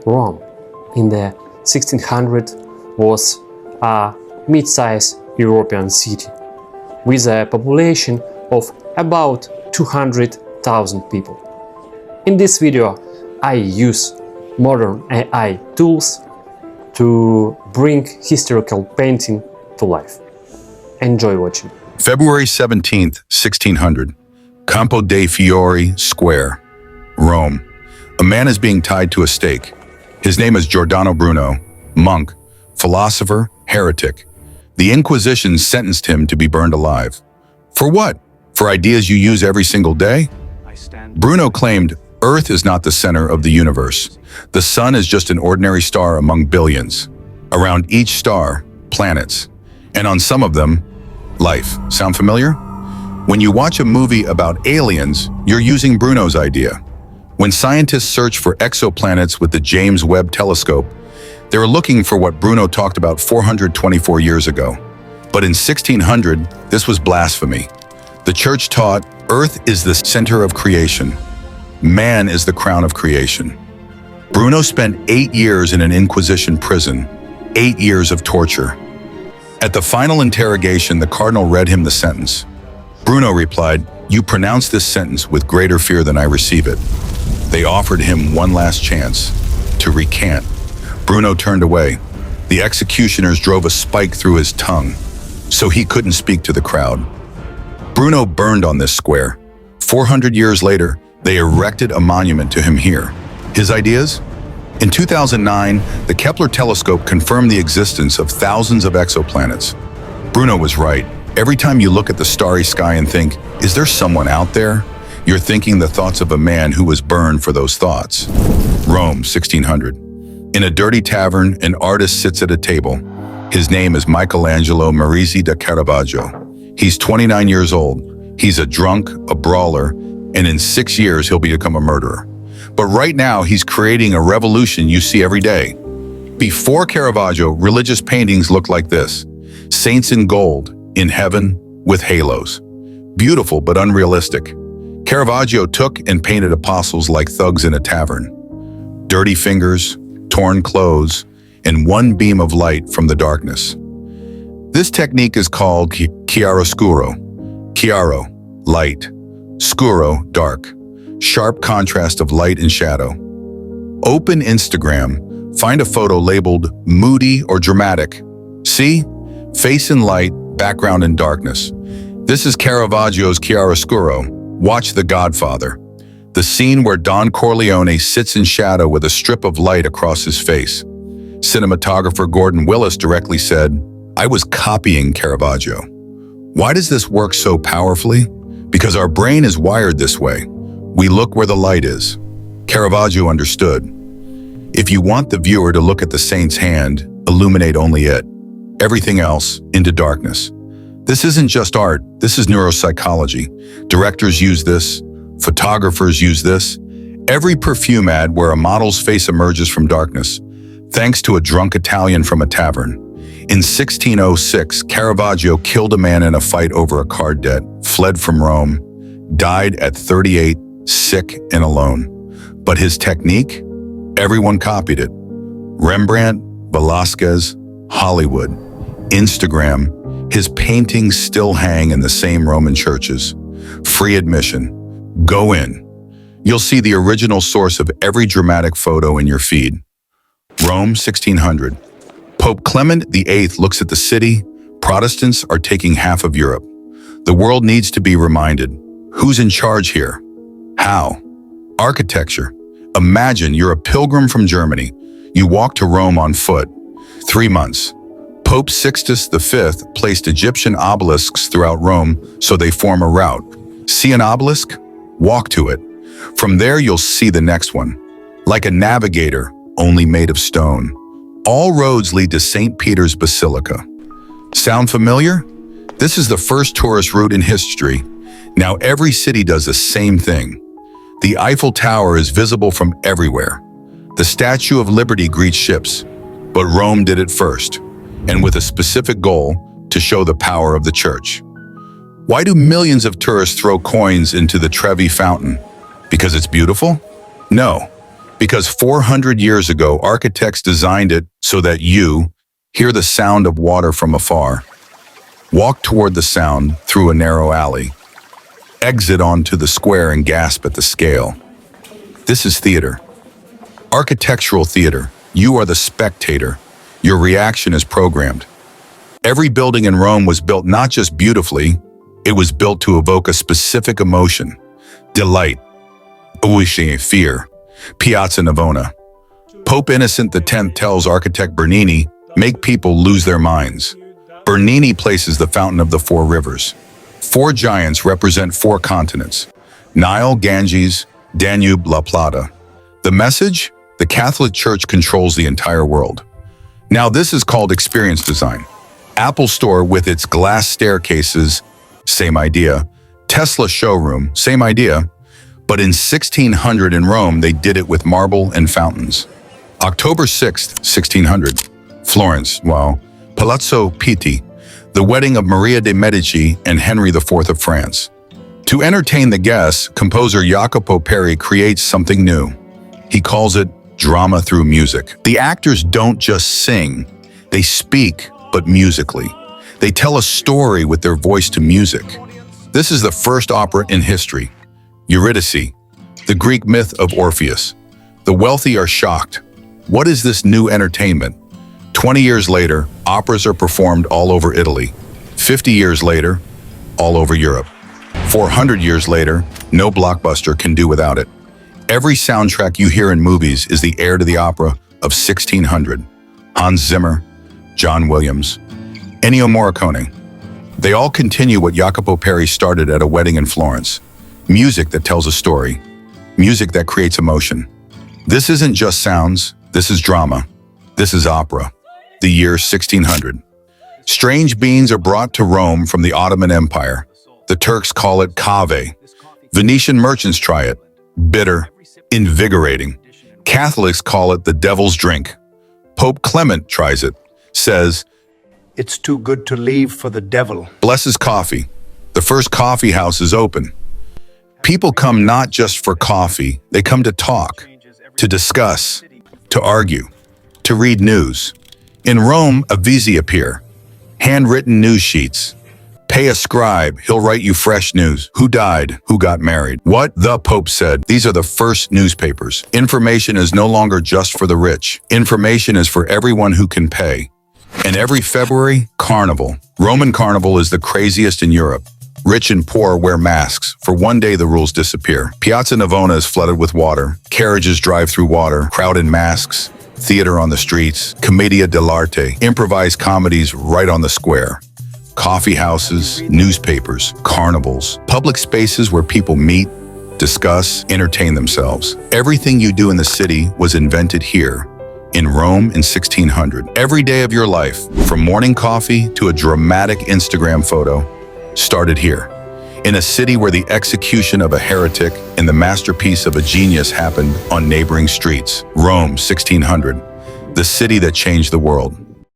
Rome in the 1600s was a mid-sized European city with a population of about 200,000 people. In this video, I use modern AI tools to bring historical painting to life. Enjoy watching. February 17th, 1600, Campo dei Fiori Square, Rome. A man is being tied to a stake. His name is Giordano Bruno, monk, philosopher, heretic. The Inquisition sentenced him to be burned alive. For what? For ideas you use every single day? Bruno claimed, Earth is not the center of the universe. The sun is just an ordinary star among billions. Around each star, planets. And on some of them, life. Sound familiar? When you watch a movie about aliens, you're using Bruno's idea. When scientists search for exoplanets with the James Webb Telescope, they're looking for what Bruno talked about 424 years ago. But in 1600, this was blasphemy. The church taught Earth is the center of creation. Man is the crown of creation. Bruno spent 8 years in an Inquisition prison, 8 years of torture. At the final interrogation, the cardinal read him the sentence. Bruno replied, "You pronounce this sentence with greater fear than I receive it." They offered him one last chance to recant. Bruno turned away. The executioners drove a spike through his tongue, so he couldn't speak to the crowd. Bruno burned on this square. 400 years later, they erected a monument to him here. His ideas? In 2009, the Kepler telescope confirmed the existence of thousands of exoplanets. Bruno was right. Every time you look at the starry sky and think, is there someone out there? You're thinking the thoughts of a man who was burned for those thoughts. Rome, 1600. In a dirty tavern, an artist sits at a table. His name is Michelangelo Merisi da Caravaggio. He's 29 years old. He's a drunk, a brawler, and in 6 years he'll become a murderer. But right now he's creating a revolution you see every day. Before Caravaggio, religious paintings looked like this. Saints in gold, in heaven, with halos. Beautiful but unrealistic. Caravaggio took and painted apostles like thugs in a tavern. Dirty fingers, torn clothes, and one beam of light from the darkness. This technique is called chiaroscuro. Chiaro, light. Scuro, dark. Sharp contrast of light and shadow. Open Instagram, find a photo labeled moody or dramatic. See? Face in light, background in darkness. This is Caravaggio's chiaroscuro. Watch The Godfather. The scene where Don Corleone sits in shadow with a strip of light across his face. Cinematographer Gordon Willis directly said, "I was copying Caravaggio." Why does this work so powerfully? Because our brain is wired this way. We look where the light is. Caravaggio understood. If you want the viewer to look at the saint's hand, illuminate only it. Everything else into darkness. This isn't just art, this is neuropsychology. Directors use this, photographers use this. Every perfume ad where a model's face emerges from darkness, thanks to a drunk Italian from a tavern. In 1606, Caravaggio killed a man in a fight over a card debt, fled from Rome, died at 38, sick and alone. But his technique? Everyone copied it. Rembrandt, Velázquez, Hollywood, Instagram, his paintings still hang in the same Roman churches. Free admission. Go in. You'll see the original source of every dramatic photo in your feed. Rome, 1600. Pope Clement VIII looks at the city. Protestants are taking half of Europe. The world needs to be reminded. Who's in charge here? How? Architecture. Imagine you're a pilgrim from Germany. You walk to Rome on foot. 3 months. Pope Sixtus V placed Egyptian obelisks throughout Rome so they form a route. See an obelisk? Walk to it. From there you'll see the next one. Like a navigator, only made of stone. All roads lead to St. Peter's Basilica. Sound familiar? This is the first tourist route in history. Now every city does the same thing. The Eiffel Tower is visible from everywhere. The Statue of Liberty greets ships, but Rome did it first, and with a specific goal to show the power of the church. Why do millions of tourists throw coins into the Trevi Fountain? Because it's beautiful? No, Because 400 years ago, architects designed it so that you hear the sound of water from afar, walk toward the sound through a narrow alley, exit onto the square and gasp at the scale. This is theater. Architectural theater. You are the spectator. Your reaction is programmed. Every building in Rome was built not just beautifully, it was built to evoke a specific emotion. Delight, fear. Piazza Navona. Pope Innocent X tells architect Bernini, make people lose their minds. Bernini places the Fountain of the Four Rivers. Four giants represent four continents: Nile, Ganges, Danube, La Plata. The message? The Catholic Church controls the entire world. Now this is called experience design. Apple Store with its glass staircases, same idea. Tesla showroom, same idea. But in 1600 in Rome, they did it with marble and fountains. October 6th, 1600, Florence, wow. Palazzo Pitti, the wedding of Maria de' Medici and Henry IV of France. To entertain the guests, composer Jacopo Peri creates something new. He calls it drama through music. The actors don't just sing, they speak, but musically. They tell a story with their voice to music. This is the first opera in history. Eurydice, the Greek myth of Orpheus. The wealthy are shocked. What is this new entertainment? 20 years later, operas are performed all over Italy. 50 years later, all over Europe. 400 years later, no blockbuster can do without it. Every soundtrack you hear in movies is the heir to the opera of 1600. Hans Zimmer, John Williams, Ennio Morricone. They all continue what Jacopo Peri started at a wedding in Florence. Music that tells a story. Music that creates emotion. This isn't just sounds, this is drama. This is opera. The year 1600. Strange beans are brought to Rome from the Ottoman Empire. The Turks call it cave. Venetian merchants try it. Bitter, invigorating. Catholics call it the devil's drink. Pope Clement tries it. Says, it's too good to leave for the devil. Blesses coffee. The first coffee house is open. People come not just for coffee, they come to talk, to discuss, to argue, to read news. In Rome, avvisi appear, handwritten news sheets. Pay a scribe, he'll write you fresh news. Who died? Who got married? What the Pope said. These are the first newspapers. Information is no longer just for the rich. Information is for everyone who can pay. And every February, carnival. Roman carnival is the craziest in Europe. Rich and poor wear masks. For one day, the rules disappear. Piazza Navona is flooded with water. Carriages drive through water, crowd in masks. Theater on the streets. Commedia dell'arte. Improvised comedies right on the square. Coffee houses, newspapers, carnivals. Public spaces where people meet, discuss, entertain themselves. Everything you do in the city was invented here, in Rome in 1600. Every day of your life, from morning coffee to a dramatic Instagram photo, started here, in a city where the execution of a heretic and the masterpiece of a genius happened on neighboring streets. Rome, 1600, the city that changed the world.